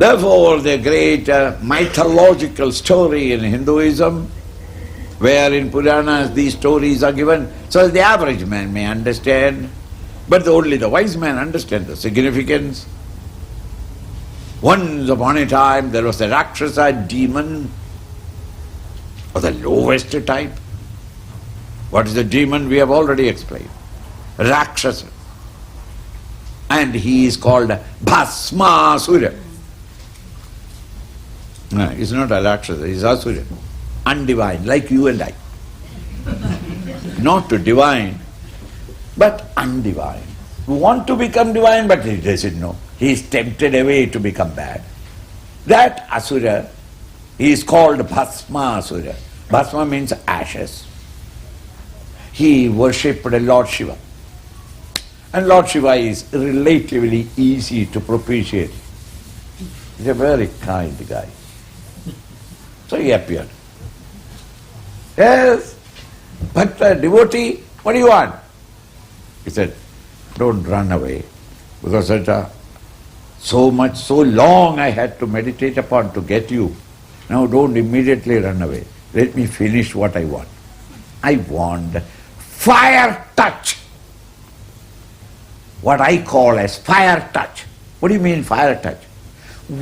Therefore, the great mythological story in Hinduism, where in Puranas these stories are given, so the average man may understand, but only the wise man understands the significance. Once upon a time there was a Rakshasa demon of the lowest type. What is the demon? We have already explained. Rakshasa. And he is called Bhasmasura. No, he's not a Rakshasa, he's Asura. Undivine, like you and I. Not to divine, but undivine. We want to become divine, but he doesn't know. He is tempted away to become bad. That Asura, he is called Bhasmasura. Bhasma means ashes. He worshipped Lord Shiva. And Lord Shiva is relatively easy to propitiate. He's a very kind guy. So he appeared. Yes, but devotee, what do you want? He said, don't run away, because so long I had to meditate upon to get you. Now don't immediately run away. Let me finish what I want. I want fire touch. What I call as fire touch. What do you mean fire touch?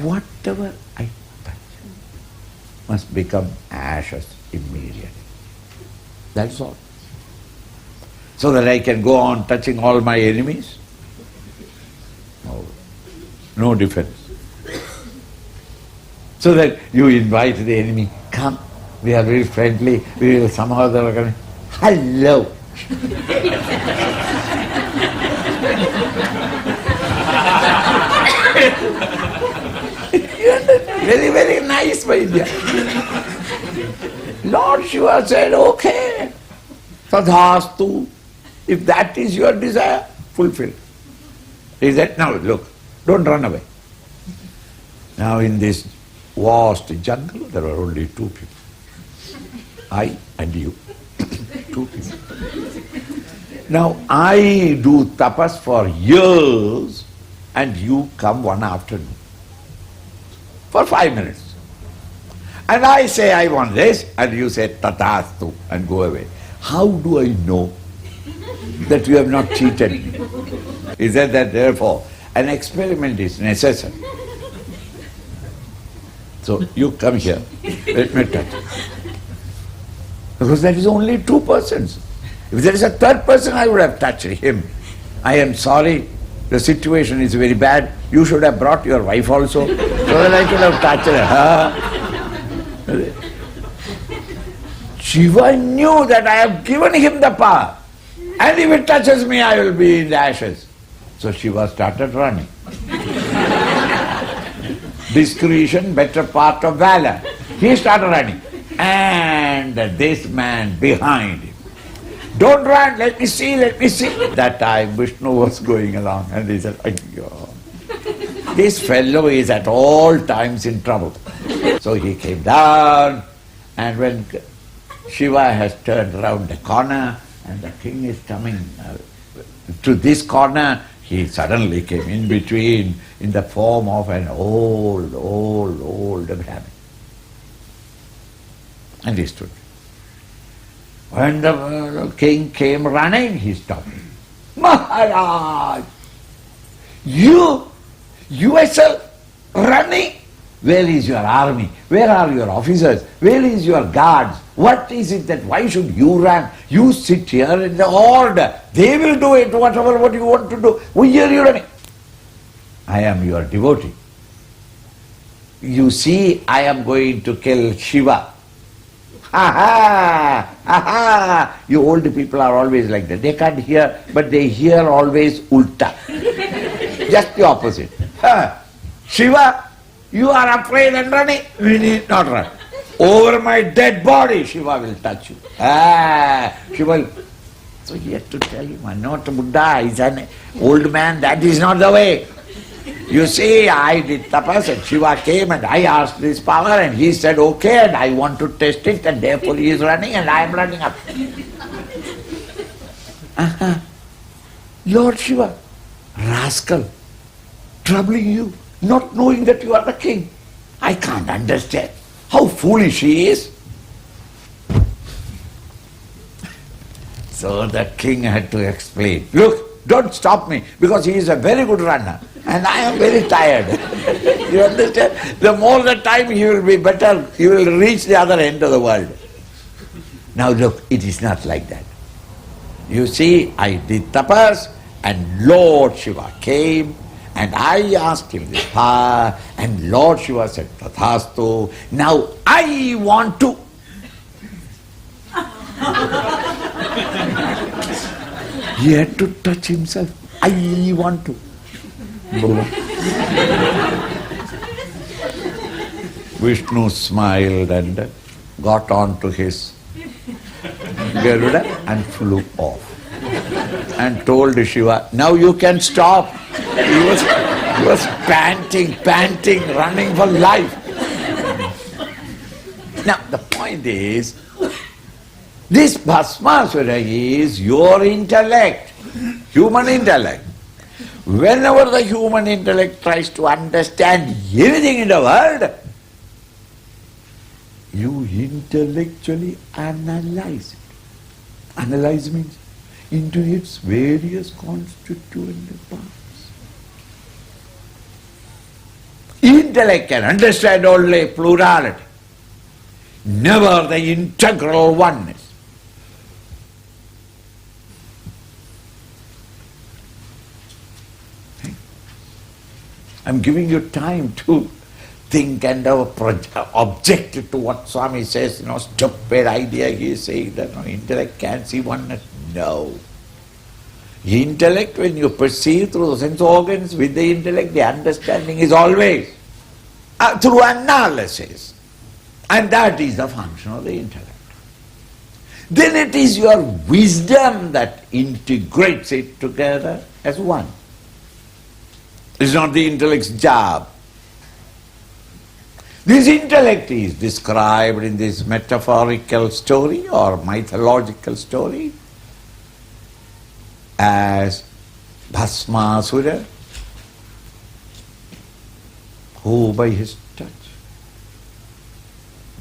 Whatever I touch must become ashes immediately. That's all. So that I can go on touching all my enemies? No. No defense. So that you invite the enemy, come, we are very friendly, we will somehow, hello. Very, very nice, my dear. Lord Shiva said, okay, tadhastu. If that is your desire, fulfill. He said, now look, don't run away. Now in this vast jungle, there are only two people. I and you. Two people. Now I do tapas for years and you come one afternoon. For 5 minutes. And I say I want this and you say tatastu and go away. How do I know that you have not cheated me? He said that therefore an experiment is necessary. So you come here, let me touch. Because there is only two persons. If there is a third person, I would have touched him. I am sorry, the situation is very bad. You should have brought your wife also, so that I could have touched her. Shiva knew that I have given him the power. And if it touches me, I will be in the ashes. So Shiva started running. Discretion, better part of valor. He started running. And this man behind him. Don't run, let me see, let me see. That time Vishnu was going along and he said, Ayyo, this fellow is at all times in trouble. So he came down, and when Shiva has turned round the corner and the king is coming to this corner, he suddenly came in between in the form of an old Brahmin. And he stood. When the king came running, he stopped. Maharaj, you yourself running? Where is your army? Where are your officers? Where is your guards? What is it that, why should you run? You sit here in the order. They will do it, whatever what you want to do. Why are you running? I am your devotee. You see, I am going to kill Shiva. Ha ha! Ha ha! You old people are always like that. They can't hear, but they hear always ulta. Just the opposite. Shiva, you are afraid and running. We need not run. Over my dead body, Shiva will touch you. Shiva. So he had to tell him, I'm not a Buddha, he's an old man, that is not the way. You see, I did tapas and Shiva came and I asked this power and he said, okay, and I want to test it, and therefore he is running and I am running up. Lord Shiva, rascal, troubling you. not knowing that you are the king. I can't understand how foolish he is. So the king had to explain, look, don't stop me, because he is a very good runner and I am very tired. You understand? The more the time he will be better, he will reach the other end of the world. Now look, it is not like that. You see, I did tapas and Lord Shiva came and I asked him this power and Lord Shiva said, Tathastu, now I want to. He had to touch himself. I want to. Vishnu smiled and got on to his Garuda and flew off. And told Shiva, now you can stop. He was panting, running for life. Now the point is, this Bhasmasura is your intellect, human intellect. Whenever the human intellect tries to understand anything in the world, you intellectually analyze it. Analyze means into its various constituent parts. Intellect can understand only plurality, never the integral oneness. I'm giving you time to think and object to what Swami says, stupid idea. He is saying that intellect can't see oneness. No. Intellect, when you perceive through the sense organs, with the intellect, the understanding is always through analysis. And that is the function of the intellect. Then it is your wisdom that integrates it together as one. It's not the intellect's job. This intellect is described in this metaphorical story or mythological story as Bhasmasura, who by his touch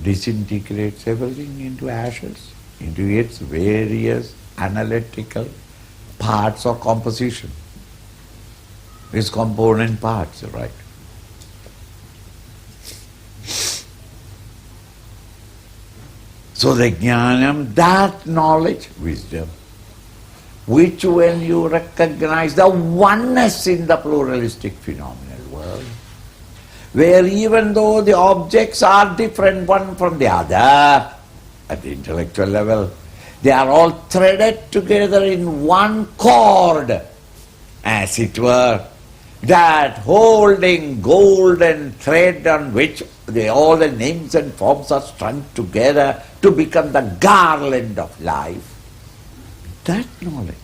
disintegrates everything into ashes, into its various analytical parts or composition. Its component parts, right? So the jnanam, that knowledge, wisdom, which when you recognize the oneness in the pluralistic phenomenal world, where even though the objects are different one from the other, at the intellectual level, they are all threaded together in one cord, as it were, that holding golden thread on which all the names and forms are strung together to become the garland of life. That knowledge,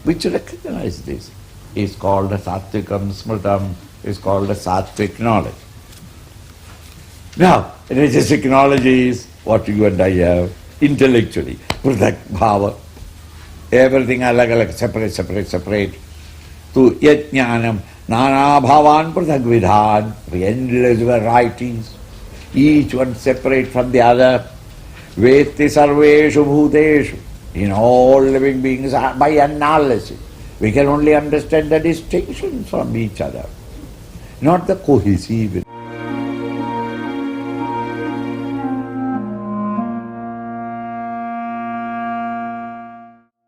which recognizes this, is called a satvikam smritam, is called a sattvic knowledge. Now, rajasic knowledge is what you and I have intellectually, prathak bhava, everything alag, separate. To yajnanam, nana bhavan prathak vidhan, endless varieties, each one separate from the other, veti sarveshu bhuteshu, in all living beings by analysis. We can only understand the distinctions from each other, not the cohesive.